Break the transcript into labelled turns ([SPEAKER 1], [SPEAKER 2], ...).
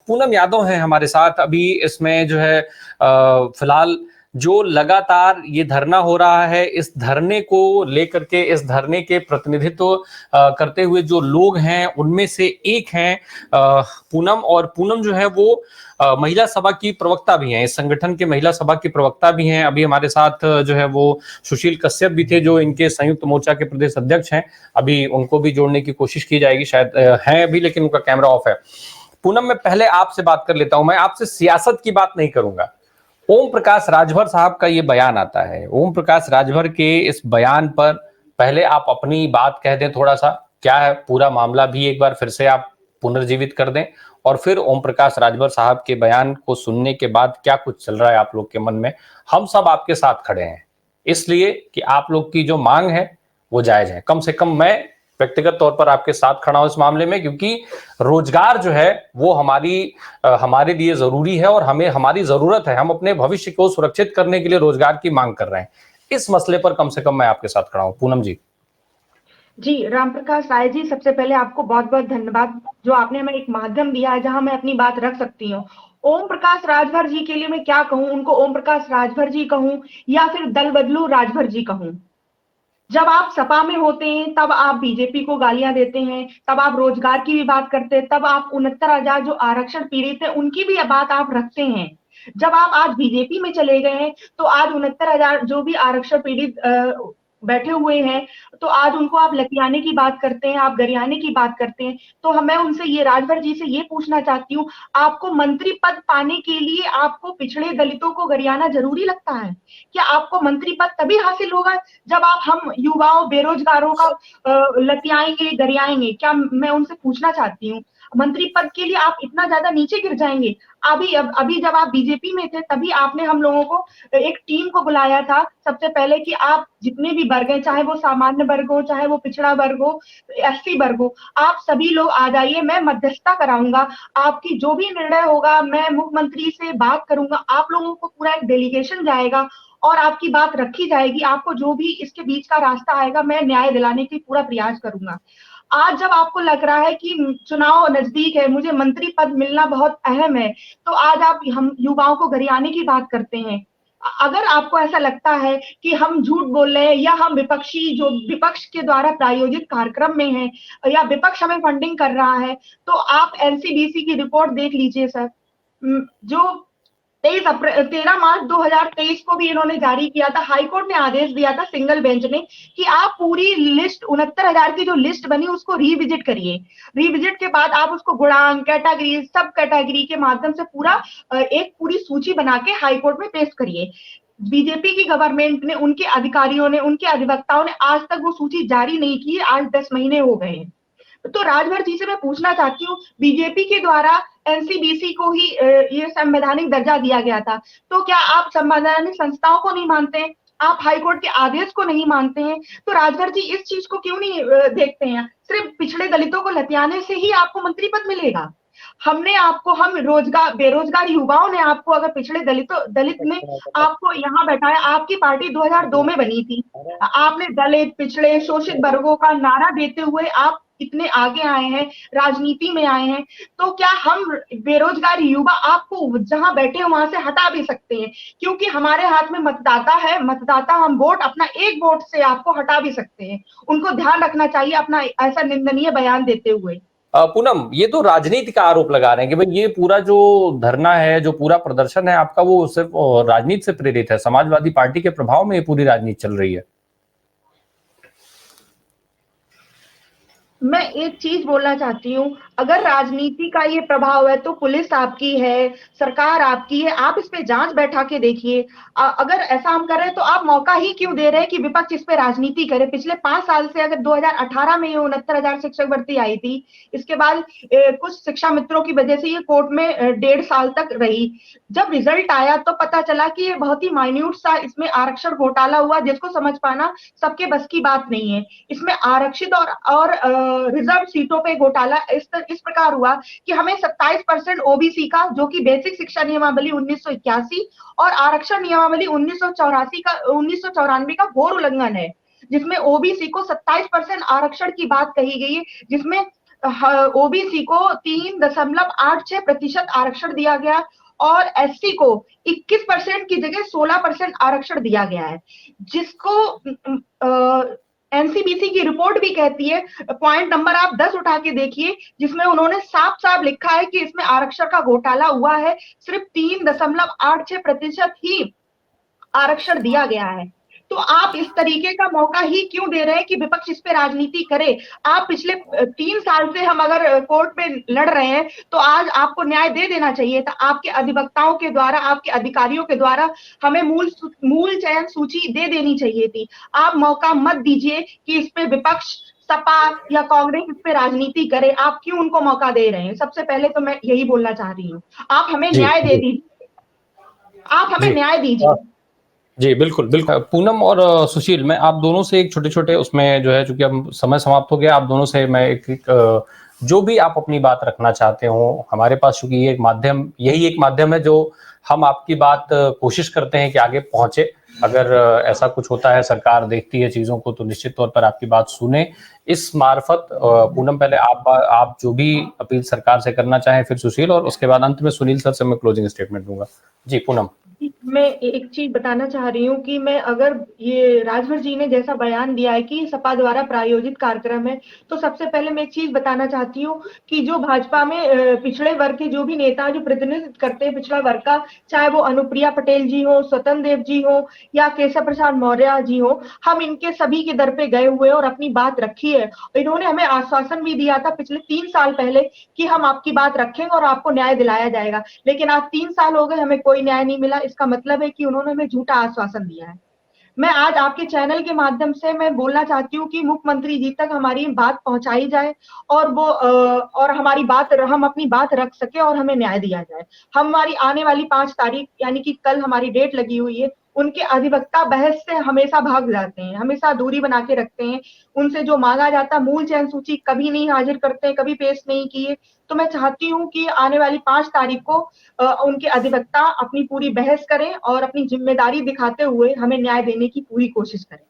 [SPEAKER 1] पूनम यादव हैं हमारे साथ अभी इसमें जो है फिलहाल जो लगातार ये धरना हो रहा है, इस धरने को लेकर के, इस धरने के प्रतिनिधित्व करते हुए जो लोग हैं उनमें से एक हैं पूनम। और पूनम जो है वो महिला सभा की प्रवक्ता भी हैं, इस संगठन के महिला सभा की प्रवक्ता भी हैं। अभी हमारे साथ जो है वो सुशील कश्यप भी थे जो इनके संयुक्त मोर्चा के प्रदेश अध्यक्ष हैं। अभी उनको भी जोड़ने की कोशिश की जाएगी, शायद हैं अभी, लेकिन उनका कैमरा ऑफ है। पूनम, मैं पहले आपसे बात कर लेता हूं, मैं आपसे सियासत की बात नहीं करूंगा। ओम प्रकाश राजभर साहब का ये बयान आता है, ओम प्रकाश राजभर के इस बयान पर पहले आप अपनी बात कह दें, थोड़ा सा क्या है पूरा मामला भी एक बार फिर से आप पुनर्जीवित कर दें, और फिर ओम प्रकाश राजभर साहब के बयान को सुनने के बाद क्या कुछ चल रहा है आप लोग के मन में। हम सब आपके साथ खड़े हैं इसलिए कि आप लोग की जो मांग है वो जायज है। कम से कम मैं व्यक्तिगत तौर पर आपके साथ खड़ा हूं इस मामले में, क्योंकि रोजगार जो है वो हमारे लिए जरूरी है और हमें हमारी जरूरत है। हम अपने भविष्य को सुरक्षित करने के लिए रोजगार की मांग कर रहे हैं। इस मसले पर कम से कम मैं आपके साथ खड़ा हूं। पूनम जी।
[SPEAKER 2] जी, राम प्रकाश राय जी, सबसे पहले आपको बहुत बहुत धन्यवाद जो आपने हमें एक माध्यम दिया है जहां मैं अपनी बात रख सकती हूँ। ओम प्रकाश राजभर जी के लिए मैं क्या कहूं, उनको ओम प्रकाश राजभर जी कहूं या फिर दल बदलू राजभर जी कहूं। जब आप सपा में होते हैं तब आप बीजेपी को गालियां देते हैं, तब आप रोजगार की भी बात करते हैं, तब आप 69,000 जो आरक्षण पीड़ित है उनकी भी बात आप रखते हैं। जब आप आज बीजेपी में चले गए हैं तो आज 69,000 जो भी आरक्षण पीड़ित बैठे हुए हैं, तो आज उनको आप लतियाने की बात करते हैं, आप गरियाने की बात करते हैं। तो मैं उनसे ये राजभर जी से ये पूछना चाहती हूँ, आपको मंत्री पद पाने के लिए आपको पिछड़े दलितों को गरियाना जरूरी लगता है? क्या आपको मंत्री पद तभी हासिल होगा जब आप हम युवाओं बेरोजगारों का लतियाएंगे, गरियाएंगे? क्या मैं उनसे पूछना चाहती हूँ, मंत्री पद के लिए आप इतना ज्यादा नीचे गिर जाएंगे? अभी जब आप बीजेपी में थे तभी आपने हम लोगों को एक टीम को बुलाया था सबसे पहले कि आप जितने भी वर्ग हैं, चाहे वो सामान्य वर्ग हो, चाहे वो पिछड़ा वर्ग हो, एससी वर्ग हो, आप सभी लोग आ जाइए, मैं मध्यस्थता कराऊंगा। आपकी जो भी निर्णय होगा मैं मुख्यमंत्री से बात करूंगा, आप लोगों को पूरा एक डेलीगेशन जाएगा और आपकी बात रखी जाएगी। आपको जो भी इसके बीच का रास्ता आएगा मैं न्याय दिलाने की पूरा प्रयास करूंगा। आज जब आपको लग रहा है कि चुनाव नजदीक है, मुझे मंत्री पद मिलना बहुत अहम है, तो आज आप हम युवाओं को गरियाने की बात करते हैं। अगर आपको ऐसा लगता है कि हम झूठ बोल रहे हैं या हम विपक्ष के द्वारा प्रायोजित कार्यक्रम में हैं या विपक्ष हमें फंडिंग कर रहा है, तो आप एनसीबीसी की रिपोर्ट देख लीजिए सर। जो 13 मार्च 2023 को भी इन्होंने जारी किया था, हाईकोर्ट ने आदेश दिया था सिंगल बेंच ने कि आप पूरी लिस्ट 69,000 की जो लिस्ट बनी उसको रिविजिट करिए। रिविजिट के बाद आप उसको गुणांक, कैटेगरी, सब कैटेगरी के माध्यम से एक पूरी सूची बना के हाईकोर्ट में पेश करिए। बीजेपी की गवर्नमेंट ने, उनके अधिकारियों ने, उनके अधिवक्ताओं ने आज तक वो सूची जारी नहीं की। आज 10 महीने हो गए हैं। तो राजभर जी से मैं पूछना चाहती हूँ, बीजेपी के द्वारा एनसीबीसी को ही ये संवैधानिक दर्जा दिया गया था, तो क्या आप संवैधानिक संस्थाओं को नहीं मानते हैं? आप हाईकोर्ट के आदेश को नहीं मानते हैं? तो राजभर जी इस चीज को क्यों नहीं देखते हैं? सिर्फ पिछड़े दलितों को लतियाने से ही आपको मंत्री पद मिलेगा? हम बेरोजगार युवाओं ने आपको, अगर पिछड़े दलित ने आपको यहाँ बैठाया, आपकी पार्टी 2002 में बनी थी, आपने दलित, पिछड़े, शोषित वर्गों का नारा देते हुए आप इतने आगे आए हैं, राजनीति में आए हैं, तो क्या हम बेरोजगार युवा आपको जहां बैठे वहां से हटा भी सकते हैं? क्योंकि हमारे हाथ में मतदाता है, मतदाता, हम वोट, अपना एक वोट से आपको हटा भी सकते हैं। उनको ध्यान रखना चाहिए अपना ऐसा निंदनीय बयान देते हुए।
[SPEAKER 1] पूनम, ये तो राजनीति का आरोप लगा रहे हैं कि भाई ये पूरा जो धरना है, जो पूरा प्रदर्शन है आपका, वो सिर्फ राजनीति से प्रेरित है, समाजवादी पार्टी के प्रभाव में ये पूरी राजनीति चल रही है।
[SPEAKER 2] मैं एक चीज बोलना चाहती हूँ, अगर राजनीति का ये प्रभाव है तो पुलिस आपकी है, सरकार आपकी है, आप इस पे जांच बैठा के देखिए। अगर ऐसा हम कर रहे हैं तो आप मौका ही क्यों दे रहे हैं कि विपक्ष इस पे राजनीति करे? पिछले 5 साल से, अगर 2018 में ये 69,000 शिक्षक भर्ती आई थी, इसके बाद कुछ शिक्षा मित्रों की वजह से ये कोर्ट में 1.5 साल तक रही। जब रिजल्ट आया तो पता चला कि ये बहुत ही माइन्यूट सा इसमें आरक्षण घोटाला हुआ, जिसको समझ पाना सबके बस की बात नहीं है। इसमें आरक्षित और रिजर्व सीटों पे घोटाला इस प्रकार हुआ कि हमें 27% ओबीसी का, जो कि बेसिक शिक्षा नियमावली 1981 और आरक्षण नियमावली 1994 का घोर उल्लंघन है, जिसमें ओबीसी को 27% आरक्षण की बात कही गई है, जिसमें ओबीसी को 3.86% आरक्षण दिया गया और एससी को 21% की जगह 16% आरक्षण दिया गया है, जिसको एनसीबीसी की रिपोर्ट भी कहती है, पॉइंट नंबर आप 10 उठा के देखिए, जिसमें उन्होंने साफ साफ लिखा है कि इसमें आरक्षण का घोटाला हुआ है, सिर्फ 3.86% ही आरक्षण दिया गया है। तो आप इस तरीके का मौका ही क्यों दे रहे हैं कि विपक्ष इस पे राजनीति करे? आप पिछले 3 साल से हम अगर कोर्ट में लड़ रहे हैं, तो आज आपको न्याय दे देना चाहिए था। आपके अधिवक्ताओं के द्वारा, आपके अधिकारियों के द्वारा हमें मूल चयन सूची दे देनी चाहिए थी। आप मौका मत दीजिए कि इस पे विपक्ष, सपा या कांग्रेस इस पे राजनीति करे। आप क्यों उनको मौका दे रहे हैं? सबसे पहले तो मैं यही बोलना चाह रही हूँ। आप हमें
[SPEAKER 1] जी
[SPEAKER 2] न्याय दे
[SPEAKER 1] जी
[SPEAKER 2] दीजिए, आप हमें
[SPEAKER 1] जी
[SPEAKER 2] न्याय दीजिए।
[SPEAKER 1] जी, बिल्कुल, बिल्कुल। पूनम और सुशील, मैं आप दोनों से एक छोटे-छोटे उसमें जो है, चूँकि अब समय समाप्त हो गया, आप दोनों से मैं एक जो भी आप अपनी बात रखना चाहते हो, हमारे पास चूँकि ये एक माध्यम, यही एक माध्यम है जो हम आपकी बात कोशिश करते हैं कि आगे पहुँचे। अगर ऐसा कुछ होता है, सरकार देखती है चीज़ों को, तो निश्चित तौर पर आपकी बात सुने। इस मार्फत पूनम, पहले आप जो भी अपील सरकार से करना चाहें, फिर सुशील, और उसके बाद अंत में सुनील सर से मैं क्लोजिंग स्टेटमेंट दूँगा। जी, पूनम।
[SPEAKER 2] मैं एक चीज बताना चाह रही हूँ कि मैं, अगर ये राजभर जी ने जैसा बयान दिया है कि सपा द्वारा प्रायोजित कार्यक्रम है, तो सबसे पहले मैं एक चीज बताना चाहती हूँ कि जो भाजपा में पिछड़े वर्ग के जो भी नेता जो प्रतिनिधित्व करते हैं पिछड़ा वर्ग का, चाहे वो अनुप्रिया पटेल जी हो, स्वतंत्र देव जी हो या केशव प्रसाद मौर्य जी हो, हम इनके सभी के दर पे गए हुए और अपनी बात रखी है। इन्होंने हमें आश्वासन भी दिया था पिछले 3 साल पहले कि हम आपकी बात रखेंगे और आपको न्याय दिलाया जाएगा, लेकिन आज 3 साल हो गए, हमें कोई न्याय नहीं मिला। इसका मतलब है कि उन्होंने हमें झूठा आश्वासन दिया है। मैं आज आपके चैनल के माध्यम से मैं बोलना चाहती हूँ कि मुख्यमंत्री जी तक हमारी बात पहुंचाई जाए और वो और हमारी बात, हम अपनी बात रख सके और हमें न्याय दिया जाए। हमारी आने वाली 5 तारीख, यानी कि कल हमारी डेट लगी हुई है। उनके अधिवक्ता बहस से हमेशा भाग जाते हैं, हमेशा दूरी बना के रखते हैं। उनसे जो मांगा जाता मूल चयन सूची कभी नहीं हाजिर करते, कभी पेश नहीं किए। तो मैं चाहती हूँ कि आने वाली 5 तारीख को उनके अधिवक्ता अपनी पूरी बहस करें और अपनी जिम्मेदारी दिखाते हुए हमें न्याय देने की पूरी कोशिश करें।